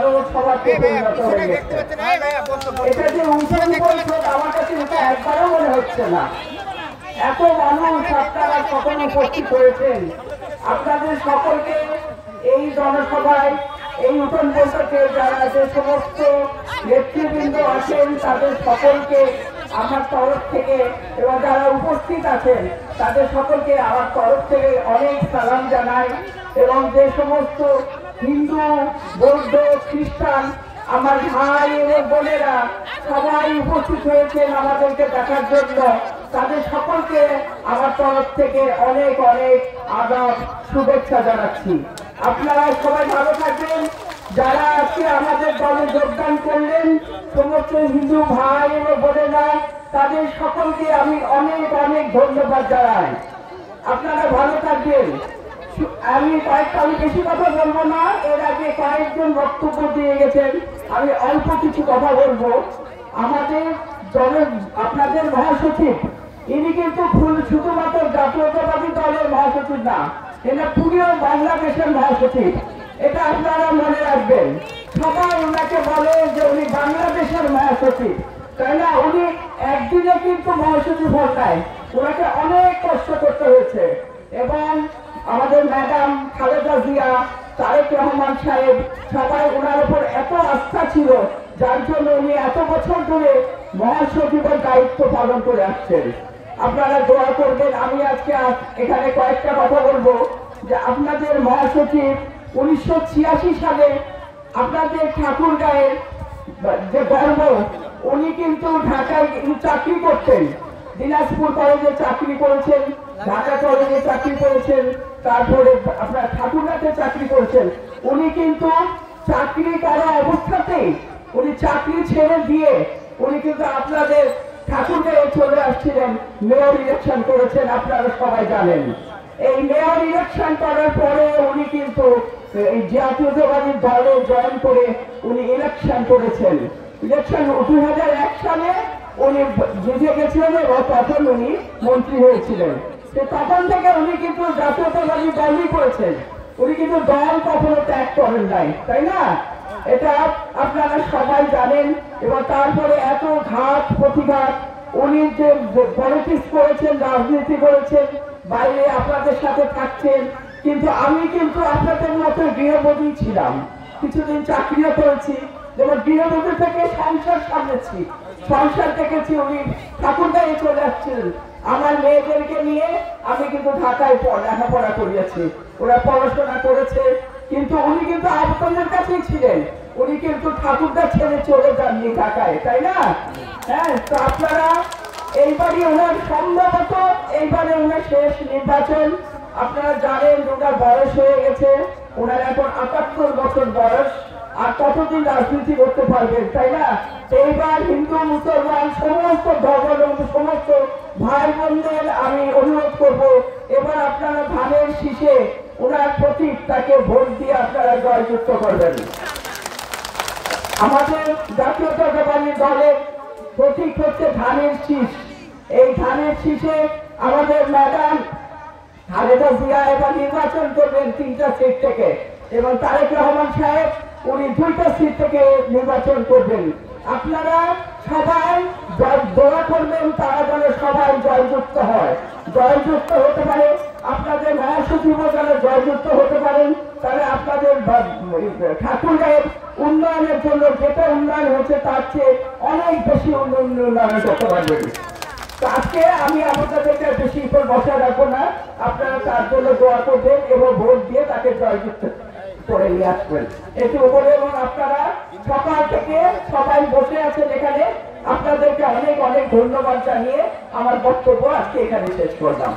জনসভাতে পরিণত হয়ে গেছে। এটা যে উঠন পরিষদ আমার কাছে এটা একবারও মনে হচ্ছে না। এত মানুষ আপনারা কখনো উপস্থিত হয়েছেন, আপনাদের সকলকে এই জনসভায় এই উঠন বৈঠকে যারা যে সমস্ত নেতৃবৃন্দ আছেন তাদের সকলকে আমার তরফ থেকে এবং যারা উপস্থিত আছেন তাদের সকলকে আমার তরফ থেকে অনেক সালাম জানাই। এবং যে সমস্ত হিন্দু, বৌদ্ধ, খ্রিস্টান আমার ভাই এবং বোনেরা সবাই উপস্থিত হয়েছেন আমাদেরকে দেখার জন্য, তাদের সকলকে আমার তরফ থেকে অনেক অনেক আদাব শুভেচ্ছা জানাচ্ছি। আপনারা সবাই ভালো থাকবেন। যারা আজকে আমাদের দলে যোগদান করলেন সমস্ত হিন্দু ভাই এবং বোনেরা, তাদের সকলকে আমি অনেক অনেক ধন্যবাদ জানাই। আপনারা ভালো থাকবেন। আমি বেশি কথা বলবো না, এর আগে কয়েকজন বক্তব্য দিয়ে গেছেন, আমি অল্প কিছু কথা বলবো। আমাদের আপনাদের মহাসচিব ইনি কিন্তু শুধুমাত্র জাতীয়তাবাদী দলের মহাসচিব না, এটা পুরো বাংলাদেশের মহাসচিব। এটা আপনারা মনে রাখবেন। সবাই ওনাকে বলে যে উনি বাংলাদেশের মহাসচিব, তাই না? উনি একদিনে কিন্তু মহাসচিব হন নাই, ওনাকে অনেক কষ্ট করতে হয়েছে। এবং আমাদের ম্যাডাম খালেদা জিয়া, তারেক রহমান সাহেব সবাই ওনার উপর এত আস্থা ছিল, যার জন্য উনি এত বছর ধরে মহাসচিবের দায়িত্ব পালন করে আসছেন। আপনারা দোয়া করবেন। আমি আজকে এখানে কয়েকটা কথা বলবো যে আপনাদের মহাসচিব 1986 সালে আপনাদের ঠাকুরগাঁয়ের যে গর্ব, উনি কিন্তু ঢাকায় চাকরি করতেন, দিনাজপুর কলেজে চাকরি করেছেন, ঢাকা কলেজে চাকরি করেছেন, তারপরে আপনার ঠাকুরগাঁতে চাকরি করেছেন। উনি কিন্তু চাকরি করা অবস্থাতেই উনি চাকরি ছেড়ে দিয়ে উনি কিন্তু আপনাদের ঠাকুরগাঁয়ে চলে আসছিলেন, মেয়র ইলেকশন করেছেন, আপনারা সবাই জানেন। এই মেয়র ইলেকশন করার পরে উনি কিন্তু এই জাতীয়তাবাদী দলে জয়েন করে উনি ইলেকশন করেছেন। ইলেকশন 2001 সালে উনি জিতে গেছিলেন এবং তখন উনি মন্ত্রী হয়েছিলেন। তখন থেকে উনি কিন্তু জাতীয়তাবাদী দলই করেছেন, উনি কিন্তু দল কখনো ত্যাগ করেন নাই, তাই না? এটা আপনারা সবাই জানেন। এবং তারপরে এত ঘাত প্রতিঘাত উনি যে পলিটিক্স করেছেন, রাজনীতি করেছেন, বাইরে আপনাদের সাথে থাকছেন। কিন্তু আমি কিন্তু আপনাদের মতো গৃহবধূ ছিলাম, কিছুদিন চাকরিও করেছি, যেমন গৃহবধূ থেকে সংসার সামলেছি, সংসার দেখেছি। উনি ঠাকুরগাঁয়ে চলে আসছিলেন, আমার মেয়েদেরকে নিয়ে আমি কিন্তু ঢাকায় লেখাপড়া করিয়েছি, ওরা পড়াশোনা করেছে। কিন্তু উনি কিন্তু আপনাদের কাছেই ছিলেন, উনি কিন্তু ঠাকুরগা ছেড়ে চলে যাননি ঢাকায়, তাই না? হ্যাঁ, তো আপনারা এইবারই ওনার সম্ভবত এইবারে ওনার শেষ নির্বাচন। আপনারা জানেন ওনার বয়স হয়ে গেছে, ওনার এখন ৭৮ বছর বয়স, আর কতদিন রাজনীতি করতে পারবেন, তাই না? এইবার হিন্দু মুসলমান সমস্ত ধর্মাবলম্বী সমস্ত ভাই বোনদের আমি অনুরোধ করব, এবার আপনারা ধানের শীষে ওনার প্রতীক তাকে ভোট দিয়ে আপনারা জয়যুক্ত করবেন। আমাদের জাতীয়তাবাদী দলের প্রতীক হচ্ছে ধানের শীষ। এই ধানের শীষে আমাদের ম্যাডাম খালেদা জিয়া এবার নির্বাচন করবেন 3টা সিট থেকে, এবং তারেক রহমান সাহেব উনি 2টা সিট থেকে নির্বাচন করবেন। আপনারা সবাই দোয়া করবেন তারা যেন সবাই জয়যুক্ত হয়, জয়যুক্ত হতে পারে। আপনাদের মহাসচিবও যেন জয়যুক্ত হতে পারেন, তাহলে আপনাদের ঠাকুরগাঁয়ের উন্নয়নের জন্য যেটা উন্নয়ন হচ্ছে তার চেয়ে অনেক বেশি উন্নয়ন করতে পারবেন। আজকে আমি আপনাদেরকে বেশি উপর বসা রাখবো না, আপনারা তার জন্য দোয়া করবেন এবং ভোট দিয়ে তাকে জয়যুক্ত করে নিয়ে আসবেন একটু উপরে। এবং আপনারা সকাল থেকে সবাই বসে আছেন এখানে, আপনাদেরকে অনেক অনেক ধন্যবাদ জানিয়ে আমার বক্তব্য আজকে এখানে শেষ করলাম।